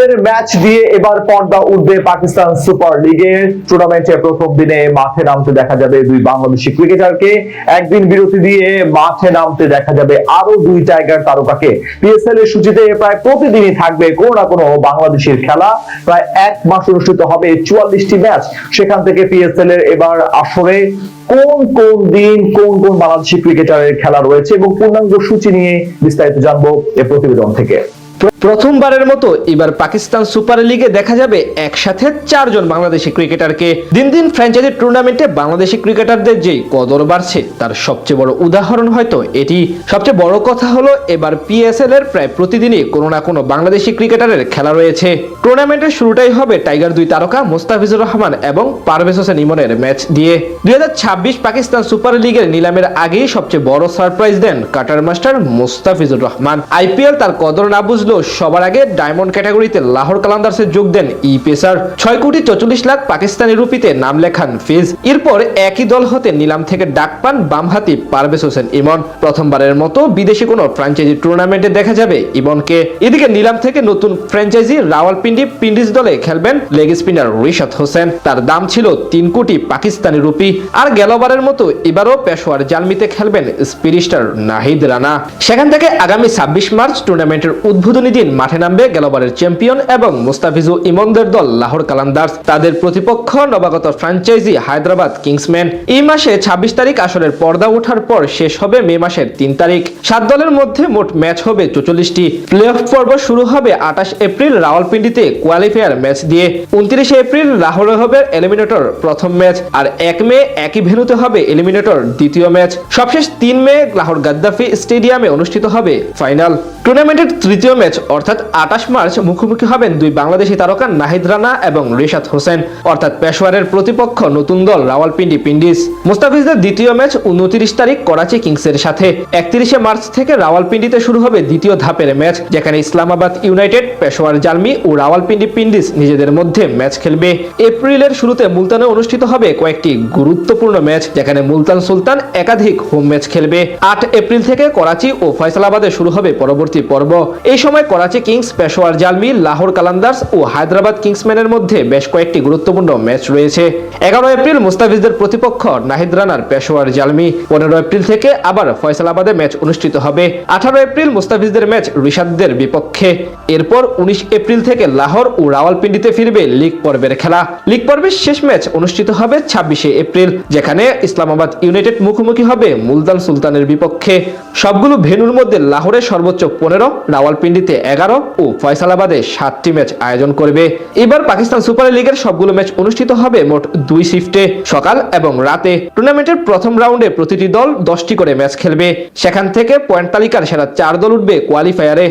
PSL এর match দিয়ে এবার পর্দা উঠবে পাকিস্তান সুপার লিগের টুর্নামেন্টের প্রথম দিনে মাঠে নামতে দেখা যাবে দুই বাংলাদেশি ক্রিকেটারকে। একদিন বিরতি দিয়ে মাঠে নামতে দেখা যাবে আরো দুই টাইগার তারকাকে। পিএসএল এর সূচিতে প্রায় প্রতিদিনই থাকবে কোনো না কোনো বাংলাদেশের খেলা। প্রায় এক মাস অনুষ্ঠিত হবে 44টি ম্যাচ। সেখান থেকে পিএসএল এর এবার আসরে কোন কোন দিন কোন কোন বাংলাদেশি ক্রিকেটারের খেলা রয়েছে এবং পূর্ণাঙ্গ সূচি নিয়ে বিস্তারিত জানবো এই প্রতিবেদন থেকে। প্রথমবারের মতো এবার পাকিস্তান সুপার লিগে দেখা যাবে একসাথে চারজন বাংলাদেশি ক্রিকেটারকে। দিন দিন ফ্র্যাঞ্চাইজি টুর্নামেন্টে বাংলাদেশি ক্রিকেটারদের যে কদর বাড়ছে তার সবচেয়ে বড় উদাহরণ হয়তো এটি। সবচেয়ে বড় কথা হলো এবার পিএসএল এর প্রায় প্রতিদিনই কোনো না কোনো বাংলাদেশি ক্রিকেটারের খেলা রয়েছে। টুর্নামেন্টের শুরুটাই হবে টাইগার দুই তারকা মোস্তাফিজুর রহমান এবং পারভেজ হোসেন ইমনের ম্যাচ দিয়ে। 2026 পাকিস্তান সুপার লিগের নিলামের আগেই সবচেয়ে বড় সারপ্রাইজ দেন cutter master Mustafizur Rahman. IPL তার কদর না বুঝলো সবার আগে ডায়মন্ড ক্যাটাগরিতে লাহোর কালান্দার্সে যোগ দেন এই পেসার। 6,44,00,000 পাকিস্তানি রুপিতে নাম লেখান ফিজ। এরপর একই দল হতে নিলাম থেকে ডাক পান বামহাতি পারভেজ হোসেন ইমন। প্রথমবারের মতো বিদেশি কোনো ফ্র্যাঞ্চাইজি টুর্নামেন্টে দেখা যাবে ইমনকে। এদিকে নিলাম থেকে নতুন ফ্র্যাঞ্চাইজি রাওয়ালপিন্ডি পিন্ডিজ দলে খেলবেন লেগ স্পিনার রিশাদ হোসেন। তার দাম ছিল 3 কোটি পাকিস্তানি রুপি। আর গেলবারের মতো এবারও পেশোয়ার জালমিতে খেলবেন স্পিরিস্টার নাহিদ রানা। সেখান থেকে আগামী 26 মার্চ টুর্নামেন্টের উদ্বোধনী দিন মাঠে নামবে গেলবারের চ্যাম্পিয়ন এবং মুস্তাফিজু ইমনদের দল লাহোর কালান্দার্স। তাদের প্রতিপক্ষ নবাগত ফ্র্যাঞ্চাইজি হায়দ্রাবাদ কিংসম্যান। এই মাসে 26 তারিখ আসরের পর্দা ওঠার পর শেষ হবে মে মাসের 3 তারিখ। 7 দলের মধ্যে মোট ম্যাচ হবে 44টি। প্লে অফ পর্ব শুরু হবে 28 এপ্রিল রাওয়ালপিন্ডিতে কোয়ালিফায়ার ম্যাচ দিয়ে। 29 এপ্রিল লাহোরে হবে এলিমিনেটর প্রথম ম্যাচ। আর 1 মে একই ভেন্যুতে হবে এলিমিনেটর দ্বিতীয় ম্যাচ। সবশেষ 3 মে লাহোর গাদ্দাফি স্টেডিয়ামে অনুষ্ঠিত হবে ফাইনাল। টুর্নামেন্টের তৃতীয় ম্যাচ অর্থাৎ 28 মার্চ মুখোমুখি হবেন দুই বাংলাদেশি তারকা নাহিদ রানা এবং রিশাদ হোসেন, অর্থাৎ পেশোয়ারের প্রতিপক্ষ নতুন দল রাওয়ালপিন্ডি পিন্ডিজ। মুস্তাফিজদের দ্বিতীয় ম্যাচ 29 তারিখ করাচি কিংসের সাথে। 31 মার্চ থেকে রাওয়ালপিন্ডিতে শুরু হবে দ্বিতীয় ধাপের ম্যাচ, যেখানে ইসলামাবাদ ইউনাইটেড, পেশোয়ার জালমি ও রাওয়ালপিন্ডি পিন্ডিজ নিজেদের মধ্যে ম্যাচ খেলবে। এপ্রিলের শুরুতে মুলতানে অনুষ্ঠিত হবে কয়েকটি গুরুত্বপূর্ণ ম্যাচ, যেখানে মুলতান সুলতান একাধিক হোম ম্যাচ খেলবে। 8 এপ্রিল থেকে করাচি ও ফয়সালাবাদে শুরু হবে পরবর্তী পর্ব। এই সময় করাচি কিংস, পেশোয়ার জালমি, লাহোর কালান্দার্স ও হায়দ্রাবাদ কিংসম্যানের মধ্যে বেশ কয়েকটি গুরুত্বপূর্ণ ম্যাচ রয়েছে। 11 এপ্রিল মুস্তাফিজদের প্রতিপক্ষ নাহিদ রানার পেশোয়ার জালমি। 15 এপ্রিল থেকে আবার ফয়সালাবাদে ম্যাচ অনুষ্ঠিত হবে। 18 এপ্রিল মুস্তাফিজদের ম্যাচ রিশাদদের বিপক্ষে। এরপর 19 এপ্রিল থেকে লাহোর ও রাওয়ালপিন্ডিতে ফিরবে লিগ পর্বের খেলা। লিগ পর্বের শেষ ম্যাচ অনুষ্ঠিত হবে 26 এপ্রিল, যেখানে ইসলামাবাদ ইউনাইটেড মুখোমুখি হবে মুলতান সুলতানের বিপক্ষে। সবগুলো ভেন্যুর মধ্যে লাহোরে সর্বোচ্চ 15, রাওয়ালপিন্ডিতে 11 ও ফয়সালাবাদে 7টি ম্যাচ আয়োজন করবে। এবার পাকিস্তান সুপার লিগের সবগুলো ম্যাচ অনুষ্ঠিত হবে মোট 2 শিফটে, সকাল এবং রাতে। টুর্নামেন্টের প্রথম রাউন্ডে প্রতিটি দল 10টি করে ম্যাচ খেলবে। সেখান থেকে পয়েন্ট তালিকার সেরা 4 দল উঠবে কোয়ালিফায়ারে।